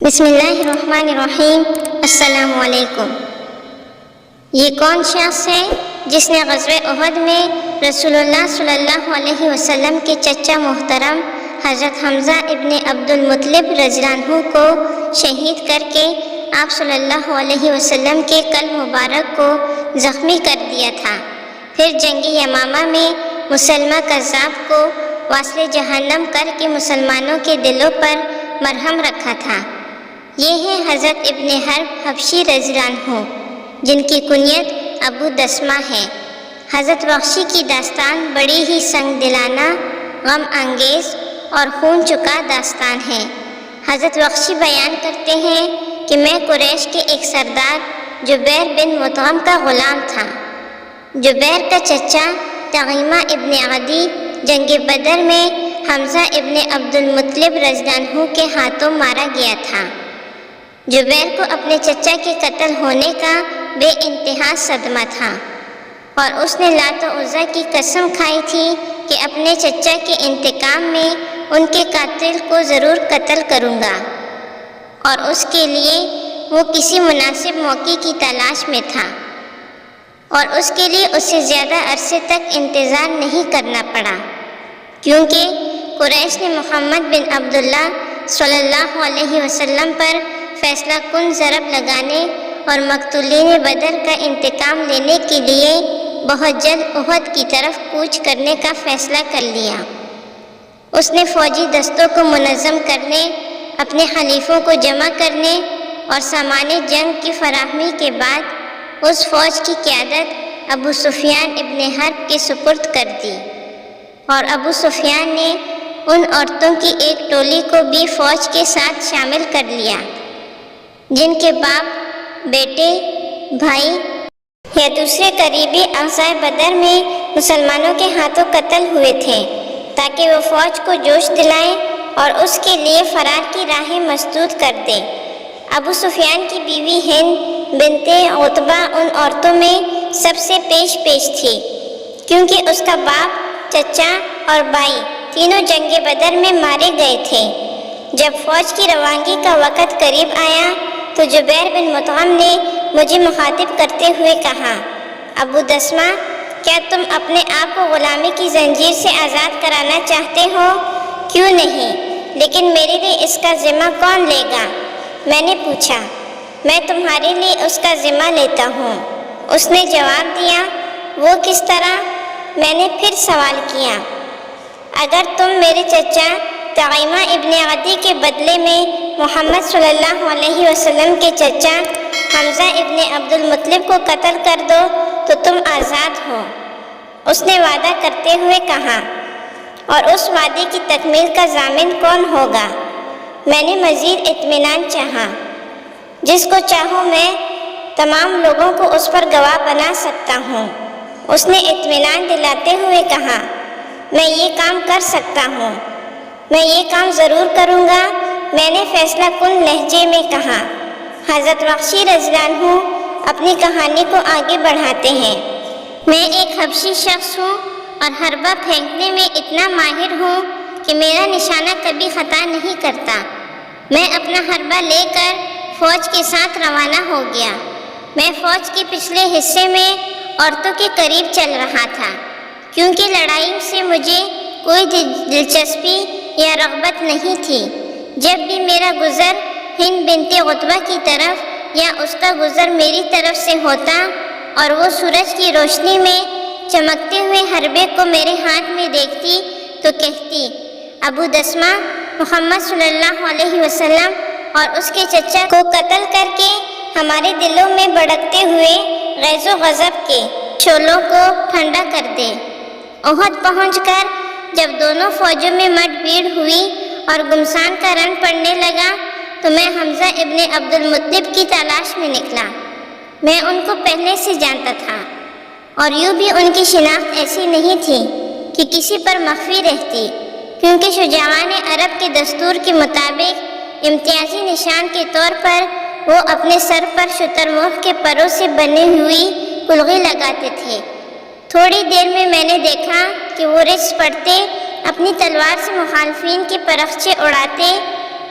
بسم اللہ الرحمن الرحیم۔ السلام علیکم۔ یہ کون شخص ہے جس نے غزوہ احد میں رسول اللہ صلی اللہ علیہ وسلم کے چچا محترم حضرت حمزہ ابن عبد المطلب رضی اللہ عنہ کو شہید کر کے آپ صلی اللہ علیہ وسلم کے قلب مبارک کو زخمی کر دیا تھا؟ پھر جنگ یمامہ میں مسلمہ کذاب کو واصل جہنم کر کے مسلمانوں کے دلوں پر مرہم رکھا تھا۔ یہ ہے حضرت ابن حرب حبشی رضی اللہ عنہ، جن کی کنیت ابو دسمہ ہے۔ حضرت بخشی کی داستان بڑی ہی سنگ دلانہ، غم انگیز اور خون چکا داستان ہے۔ حضرت بخشی بیان کرتے ہیں کہ میں قریش کے ایک سردار جبیر بن مطعم کا غلام تھا۔ جبیر کا چچا تغیمہ ابن عدی جنگ بدر میں حمزہ ابن عبد المطلب رضی اللہ عنہ کے ہاتھوں مارا گیا تھا۔ جبیر کو اپنے چچا کے قتل ہونے کا بے انتہا صدمہ تھا اور اس نے لات و عزیٰ کی قسم کھائی تھی کہ اپنے چچا کے انتقام میں ان کے قاتل کو ضرور قتل کروں گا، اور اس کے لیے وہ کسی مناسب موقع کی تلاش میں تھا، اور اس کے لیے اسے زیادہ عرصے تک انتظار نہیں کرنا پڑا، کیونکہ قریش نے محمد بن عبداللہ صلی اللہ علیہ وسلم پر فیصلہ کن ضرب لگانے اور مقتولین بدر کا انتقام لینے کے لیے بہت جلد احد کی طرف کوچ کرنے کا فیصلہ کر لیا۔ اس نے فوجی دستوں کو منظم کرنے، اپنے حلیفوں کو جمع کرنے اور سامان جنگ کی فراہمی کے بعد اس فوج کی قیادت ابو سفیان ابن حرب کے سپرد کر دی، اور ابو سفیان نے ان عورتوں کی ایک ٹولی کو بھی فوج کے ساتھ شامل کر لیا جن کے باپ، بیٹے، بھائی یا دوسرے قریبی اعضاء بدر میں مسلمانوں کے ہاتھوں قتل ہوئے تھے، تاکہ وہ فوج کو جوش دلائیں اور اس کے لیے فرار کی راہیں مسدود کر دیں۔ ابو سفیان کی بیوی ہند بنت عتبہ ان عورتوں میں سب سے پیش تھی، کیونکہ اس کا باپ، چچا اور بھائی تینوں جنگ بدر میں مارے گئے تھے۔ جب فوج کی روانگی کا وقت قریب آیا تو جبیر بن مطعم نے مجھے مخاطب کرتے ہوئے کہا، ابو دسمہ، کیا تم اپنے آپ کو غلامی کی زنجیر سے آزاد کرانا چاہتے ہو؟ کیوں نہیں، لیکن میرے لیے اس کا ذمہ کون لے گا؟ میں نے پوچھا۔ میں تمہارے لیے اس کا ذمہ لیتا ہوں، اس نے جواب دیا۔ وہ کس طرح؟ میں نے پھر سوال کیا۔ اگر تم میرے چچا تغیمہ ابن عدی کے بدلے میں محمد صلی اللہ علیہ وسلم کے چچا حمزہ ابن عبد المطلب کو قتل کر دو تو تم آزاد ہو، اس نے وعدہ کرتے ہوئے کہا۔ اور اس وعدے کی تکمیل کا ضامن کون ہوگا؟ میں نے مزید اطمینان چاہا۔ جس کو چاہوں میں تمام لوگوں کو اس پر گواہ بنا سکتا ہوں، اس نے اطمینان دلاتے ہوئے کہا۔ میں یہ کام کر سکتا ہوں، میں یہ کام ضرور کروں گا، میں نے فیصلہ کن لہجے میں کہا۔ حضرت بخشی رضی اللہ عنہ اپنی کہانی کو آگے بڑھاتے ہیں۔ میں ایک حبشی شخص ہوں اور حربہ پھینکنے میں اتنا ماہر ہوں کہ میرا نشانہ کبھی خطا نہیں کرتا۔ میں اپنا حربہ لے کر فوج کے ساتھ روانہ ہو گیا۔ میں فوج کے پچھلے حصے میں عورتوں کے قریب چل رہا تھا، کیونکہ لڑائی سے مجھے کوئی دلچسپی یا رغبت نہیں تھی۔ جب بھی میرا گزر ہند بنت عتبہ کی طرف یا اس کا گزر میری طرف سے ہوتا اور وہ سورج کی روشنی میں چمکتے ہوئے حربے کو میرے ہاتھ میں دیکھتی تو کہتی، ابو دسمہ، محمد صلی اللہ علیہ وسلم اور اس کے چچا کو قتل کر کے ہمارے دلوں میں بھڑکتے ہوئے غیظ و غضب کے شعلوں کو ٹھنڈا کر دے۔ احد پہنچ کر جب دونوں فوجوں میں مٹ بھیڑ ہوئی اور گمسان کا رن پڑنے لگا تو میں حمزہ ابن عبد المطلب کی تلاش میں نکلا۔ میں ان کو پہلے سے جانتا تھا، اور یوں بھی ان کی شناخت ایسی نہیں تھی کہ کسی پر مخفی رہتی، کیونکہ شجاعان عرب کے دستور کے مطابق امتیازی نشان کے طور پر وہ اپنے سر پر شتر مرغ کے پروں سے بنی ہوئی کلغی لگاتے تھے۔ تھوڑی دیر میں نے دیکھا کہ وہ رچ پڑتے، اپنی تلوار سے مخالفین کے پرخچے اڑاتے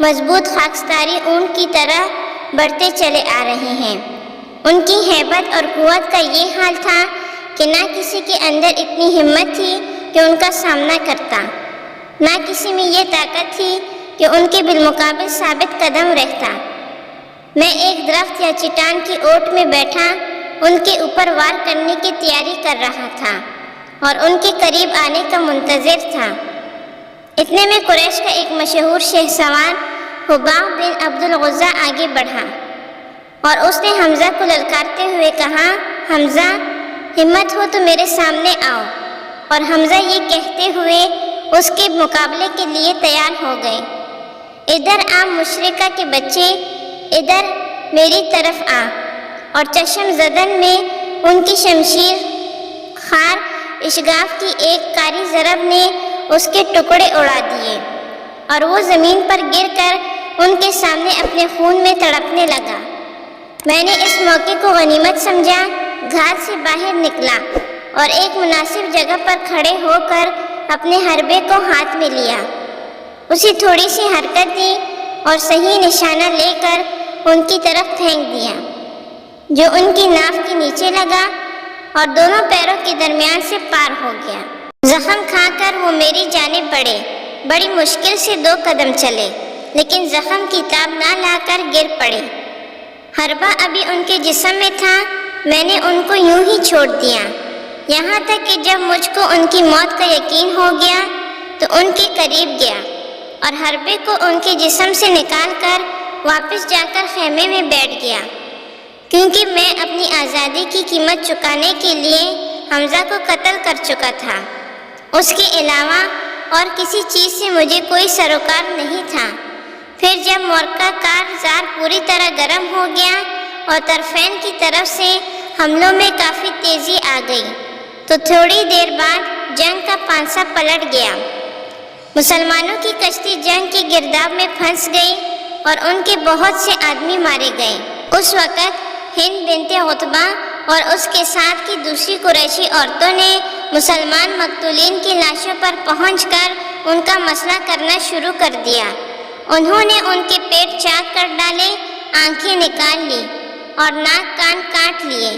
مضبوط خاکستاری اونٹ کی طرح بڑھتے چلے آ رہے ہیں۔ ان کی ہیبت اور قوت کا یہ حال تھا کہ نہ کسی کے اندر اتنی ہمت تھی کہ ان کا سامنا کرتا، نہ کسی میں یہ طاقت تھی کہ ان کے بالمقابل ثابت قدم رہتا۔ میں ایک درخت یا چٹان کی اوٹ میں بیٹھا ان کے اوپر وار کرنے کی تیاری کر رہا تھا اور ان کے قریب آنے کا منتظر تھا۔ اتنے میں قریش کا ایک مشہور شہسوار حباب بن عبد العزیٰ آگے بڑھا اور اس نے حمزہ کو للکارتے ہوئے کہا، حمزہ ہمت ہو تو میرے سامنے آؤ۔ اور حمزہ یہ کہتے ہوئے اس کے مقابلے کے لیے تیار ہو گئے۔ ادھر آ مشرکہ کے بچے، ادھر میری طرف آ۔ اور چشم زدن میں ان کی شمشیر خار اشغاف کی ایک کاری ضرب نے اس کے ٹکڑے اڑا دیے اور وہ زمین پر گر کر ان کے سامنے اپنے خون میں تڑپنے لگا۔ میں نے اس موقع کو غنیمت سمجھا، گھر سے باہر نکلا اور ایک مناسب جگہ پر کھڑے ہو کر اپنے حربے کو ہاتھ میں لیا، اسے تھوڑی سی حرکت دی اور صحیح نشانہ لے کر ان کی طرف پھینک دیا، جو ان کی ناف کے نیچے لگا اور دونوں پیروں کے درمیان سے پار ہو گیا۔ زخم کھا کر وہ میری جانب بڑھے، بڑی مشکل سے 2 قدم چلے، لیکن زخم کی تاب نہ لا کر گر پڑے۔ حربہ ابھی ان کے جسم میں تھا، میں نے ان کو یوں ہی چھوڑ دیا، یہاں تک کہ جب مجھ کو ان کی موت کا یقین ہو گیا تو ان کے قریب گیا اور حربے کو ان کے جسم سے نکال کر واپس جا کر خیمے میں بیٹھ گیا، کیونکہ میں اپنی آزادی کی قیمت چکانے کے لیے حمزہ کو قتل کر چکا تھا۔ اس کے علاوہ اور کسی چیز سے مجھے کوئی سروکار نہیں تھا۔ پھر جب مورکہ کارزار پوری طرح گرم ہو گیا اور طرفین کی طرف سے حملوں میں کافی تیزی آ گئی تو تھوڑی دیر بعد جنگ کا پانسا پلٹ گیا۔ مسلمانوں کی کشتی جنگ کی گرداب میں پھنس گئی اور ان کے بہت سے آدمی مارے گئے۔ اس وقت ہند بنت عتبہ اور اس کے ساتھ کی دوسری قریشی عورتوں نے مسلمان مقتولین کی لاشوں پر پہنچ کر ان کا مسئلہ کرنا شروع کر دیا۔ انہوں نے ان کے پیٹ چاک کر ڈالے، آنکھیں نکال لی اور ناک کان کاٹ لیے،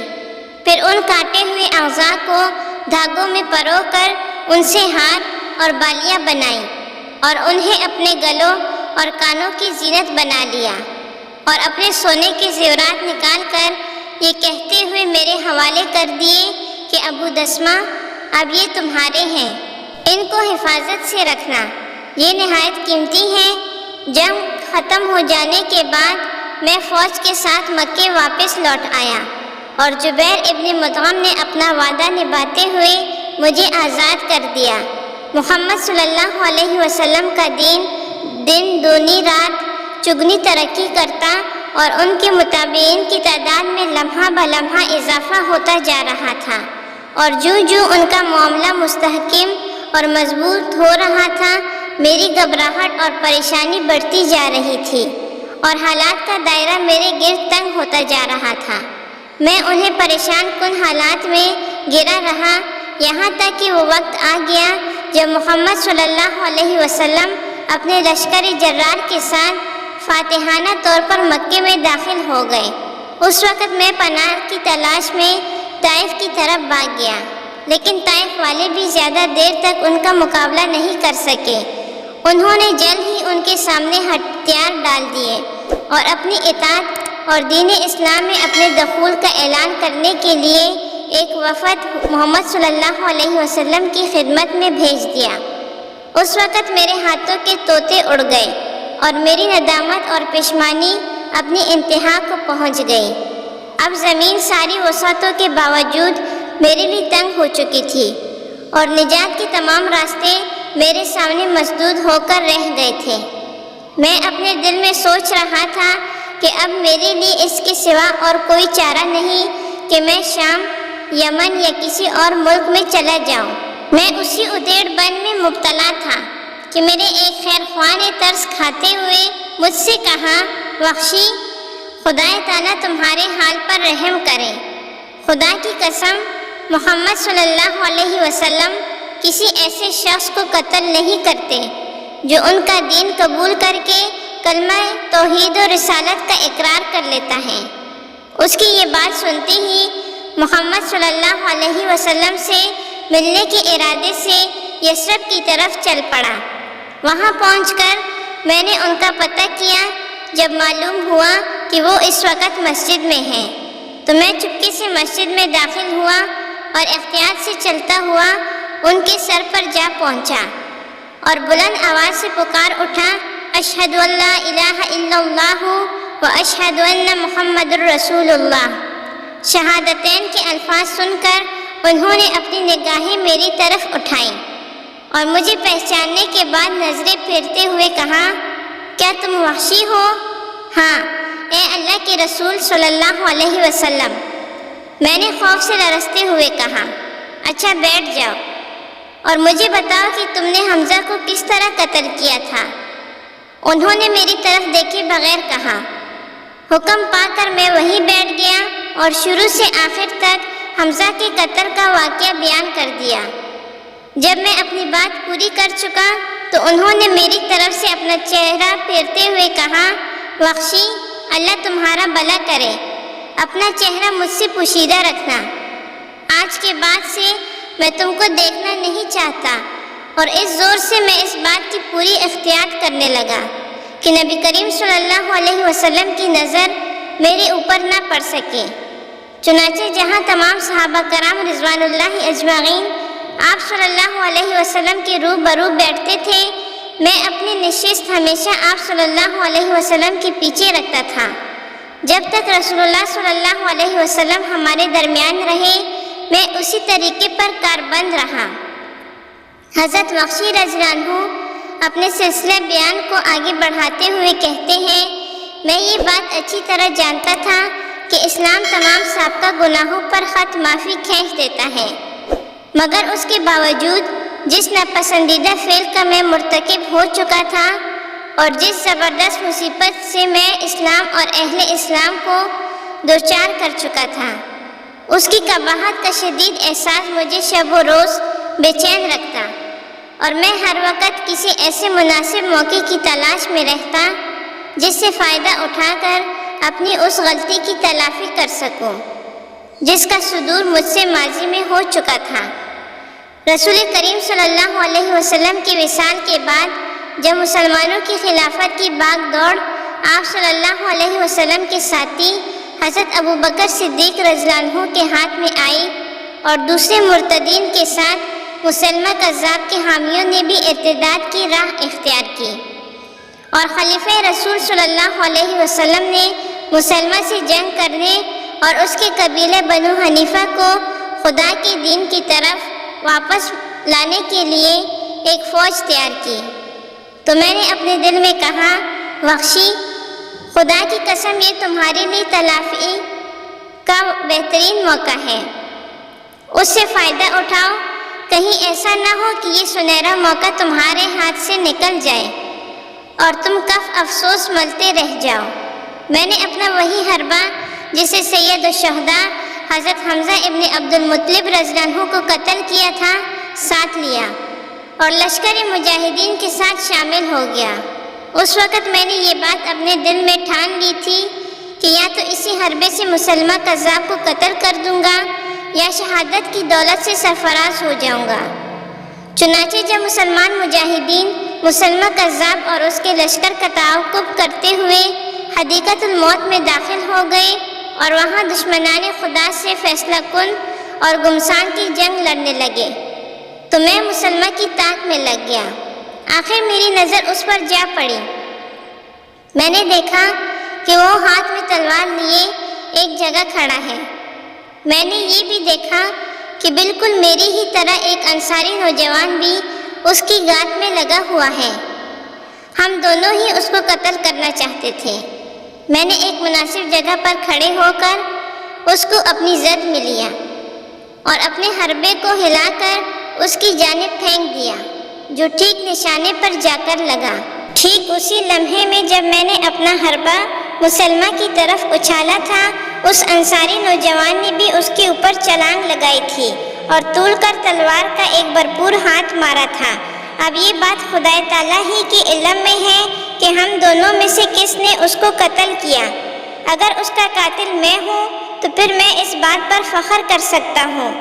پھر ان کاٹے ہوئے اعضاء کو دھاگوں میں پرو کر ان سے ہار اور بالیاں بنائیں اور انہیں اپنے گلوں اور کانوں کی زینت بنا لیا اور اپنے سونے کے زیورات نکال کر یہ کہتے ہوئے میرے حوالے کر دیے کہ ابو دسمہ اب یہ تمہارے ہیں، ان کو حفاظت سے رکھنا، یہ نہایت قیمتی ہیں۔ جنگ ختم ہو جانے کے بعد میں فوج کے ساتھ مکے واپس لوٹ آیا اور جبیر ابن مطعم نے اپنا وعدہ نبھاتے ہوئے مجھے آزاد کر دیا۔ محمد صلی اللہ علیہ وسلم کا دن دونی رات چگنی ترقی کرتا اور ان کے متابعین کی تعداد میں لمحہ بلمحہ اضافہ ہوتا جا رہا تھا، اور جو ان کا معاملہ مستحکم اور مضبوط ہو رہا تھا، میری گھبراہٹ اور پریشانی بڑھتی جا رہی تھی اور حالات کا دائرہ میرے گرد تنگ ہوتا جا رہا تھا۔ میں انہیں پریشان کن حالات میں گرا رہا، یہاں تک کہ وہ وقت آ گیا جب محمد صلی اللہ علیہ وسلم اپنے لشکر جرار کے ساتھ فاتحانہ طور پر مکے میں داخل ہو گئے۔ اس وقت میں پناہ کی تلاش میں طائف کی طرف بھاگ گیا، لیکن طائف والے بھی زیادہ دیر تک ان کا مقابلہ نہیں کر سکے۔ انہوں نے جلد ہی ان کے سامنے ہتھیار ڈال دیے اور اپنی اطاعت اور دین اسلام میں اپنے دخول کا اعلان کرنے کے لیے ایک وفد محمد صلی اللہ علیہ وسلم کی خدمت میں بھیج دیا۔ اس وقت میرے ہاتھوں کے طوطے اڑ گئے اور میری ندامت اور پشیمانی اپنی انتہا کو پہنچ گئی۔ اب زمین ساری وسعتوں کے باوجود میرے لیے تنگ ہو چکی تھی اور نجات کے تمام راستے میرے سامنے مسدود ہو کر رہ گئے تھے۔ میں اپنے دل میں سوچ رہا تھا کہ اب میرے لیے اس کے سوا اور کوئی چارہ نہیں کہ میں شام، یمن یا کسی اور ملک میں چلا جاؤں۔ میں اسی ادیڑ بن میں مبتلا تھا کہ میرے ایک خیر خواہ نے ترس کھاتے ہوئے مجھ سے کہا، وحشی، خدا تعالیٰ تمہارے حال پر رحم کرے۔ خدا کی قسم، محمد صلی اللہ علیہ وسلم کسی ایسے شخص کو قتل نہیں کرتے جو ان کا دین قبول کر کے کلمہ توحید و رسالت کا اقرار کر لیتا ہے۔ اس کی یہ بات سنتے ہی محمد صلی اللہ علیہ وسلم سے ملنے کے ارادے سے یثرب کی طرف چل پڑا۔ وہاں پہنچ کر میں نے ان کا پتہ کیا۔ جب معلوم ہوا کہ وہ اس وقت مسجد میں ہیں تو میں چپکے سے مسجد میں داخل ہوا اور احتیاط سے چلتا ہوا ان کے سر پر جا پہنچا اور بلند آواز سے پکار اٹھا، اشہد ان لا الہ الا اللہ و اشہد ان محمد الرسول اللہ۔ شہادتین کے الفاظ سن کر انہوں نے اپنی نگاہیں میری طرف اٹھائیں اور مجھے پہچاننے کے بعد نظریں پھیرتے ہوئے کہا، کیا تم وحشی ہو؟ ہاں اے اللہ کے رسول صلی اللہ علیہ وسلم۔ میں نے خوف سے لرزتے ہوئے کہا، اچھا بیٹھ جاؤ اور مجھے بتاؤ کہ تم نے حمزہ کو کس طرح قتل کیا تھا۔ انہوں نے میری طرف دیکھے بغیر کہا۔ حکم پا کر میں وہیں بیٹھ گیا اور شروع سے آخر تک حمزہ کے قتل کا واقعہ بیان کر دیا۔ جب میں اپنی بات پوری کر چکا تو انہوں نے میری طرف سے اپنا چہرہ پھیرتے ہوئے کہا، وحشی اللہ تمہارا بھلا کرے، اپنا چہرہ مجھ سے پوشیدہ رکھنا۔ آج کے بعد سے میں تم کو دیکھنا نہیں چاہتا۔ اور اس زور سے میں اس بات کی پوری احتیاط کرنے لگا کہ نبی کریم صلی اللہ علیہ وسلم کی نظر میرے اوپر نہ پڑ سکے۔ چنانچہ جہاں تمام صحابہ کرام رضوان اللہ اجمعین آپ صلی اللہ علیہ وسلم کے روبرو بیٹھتے تھے، میں اپنی نشست ہمیشہ آپ صلی اللہ علیہ وسلم کے پیچھے رکھتا تھا۔ جب تک رسول اللہ صلی اللہ علیہ وسلم ہمارے درمیان رہے میں اسی طریقے پر کاربند رہا۔ حضرت وحشی رضی اللہ عنہ اپنے سلسلہ بیان کو آگے بڑھاتے ہوئے کہتے ہیں، میں یہ بات اچھی طرح جانتا تھا کہ اسلام تمام سابقہ گناہوں پر خط معافی کھینچ دیتا ہے، مگر اس کے باوجود جس ناپسندیدہ فعل کا میں مرتکب ہو چکا تھا اور جس زبردست مصیبت سے میں اسلام اور اہل اسلام کو دوچار کر چکا تھا، اس کی قباحت کا شدید احساس مجھے شب و روز بے چین رکھتا اور میں ہر وقت کسی ایسے مناسب موقع کی تلاش میں رہتا جس سے فائدہ اٹھا کر اپنی اس غلطی کی تلافی کر سکوں جس کا صدور مجھ سے ماضی میں ہو چکا تھا۔ رسول کریم صلی اللہ علیہ وسلم کی وصال کے بعد جب مسلمانوں کی خلافت کی باغ دوڑ آپ صلی اللہ علیہ وسلم کے ساتھی حضرت ابوبکر صدیق رضی اللہ عنہ کے ہاتھ میں آئی اور دوسرے مرتدین کے ساتھ مسلمہ کذاب کے حامیوں نے بھی ارتداد کی راہ اختیار کی اور خلیفہ رسول صلی اللہ علیہ وسلم نے مسلمہ سے جنگ کرنے اور اس کے قبیلے بنو حنیفہ کو خدا کے دین کی طرف واپس لانے کے لیے ایک فوج تیار کی، تو میں نے اپنے دل میں کہا، وحشی خدا کی قسم یہ تمہارے لیے تلافی کا بہترین موقع ہے، اس سے فائدہ اٹھاؤ، کہیں ایسا نہ ہو کہ یہ سنہرا موقع تمہارے ہاتھ سے نکل جائے اور تم کف افسوس ملتے رہ جاؤ۔ میں نے اپنا وہی حربہ جسے سید الشہداء حضرت حمزہ ابن عبد المطلب رضی اللہ عنہ کو قتل کیا تھا ساتھ لیا اور لشکر مجاہدین کے ساتھ شامل ہو گیا۔ اس وقت میں نے یہ بات اپنے دل میں ٹھان لی تھی کہ یا تو اسی حربے سے مسلمہ کذاب کو قتل کر دوں گا یا شہادت کی دولت سے سرفراز ہو جاؤں گا۔ چنانچہ جب مسلمان مجاہدین مسلمہ کذاب اور اس کے لشکر کا تعاقب کرتے ہوئے حدیقۃ الموت میں داخل ہو گئے اور وہاں دشمنان خدا سے فیصلہ کن اور گمسان کی جنگ لڑنے لگے تو میں مسلمہ کی طاق میں لگ گیا۔ آخر میری نظر اس پر جا پڑی۔ میں نے دیکھا کہ وہ ہاتھ میں تلوار لیے ایک جگہ کھڑا ہے۔ میں نے یہ بھی دیکھا کہ بالکل میری ہی طرح ایک انصاری نوجوان بھی اس کی گات میں لگا ہوا ہے۔ ہم دونوں ہی اس کو قتل کرنا چاہتے تھے۔ میں نے ایک مناسب جگہ پر کھڑے ہو کر اس کو اپنی زد میں لیا اور اپنے حربے کو ہلا کر اس کی جانب پھینک دیا جو ٹھیک نشانے پر جا کر لگا۔ ٹھیک اسی لمحے میں جب میں نے اپنا حربہ مسلمہ کی طرف اچھالا تھا، اس انصاری نوجوان نے بھی اس کے اوپر چھلانگ لگائی تھی اور تول کر تلوار کا ایک بھرپور ہاتھ مارا تھا۔ اب یہ بات خدا تعالیٰ ہی کے علم میں ہے کہ ہم دونوں میں سے کس نے اس کو قتل کیا۔ اگر اس کا قاتل میں ہوں تو پھر میں اس بات پر فخر کر سکتا ہوں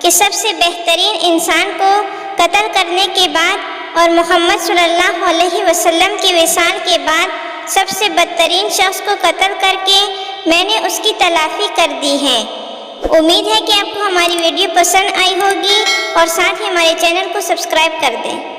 کہ سب سے بہترین انسان کو قتل کرنے کے بعد اور محمد صلی اللہ علیہ وسلم کی وصال کے بعد سب سے بدترین شخص کو قتل کر کے میں نے اس کی تلافی کر دی ہے۔ امید ہے کہ آپ کو ہماری ویڈیو پسند آئی ہوگی اور ساتھ ہی ہمارے چینل کو سبسکرائب کر دیں۔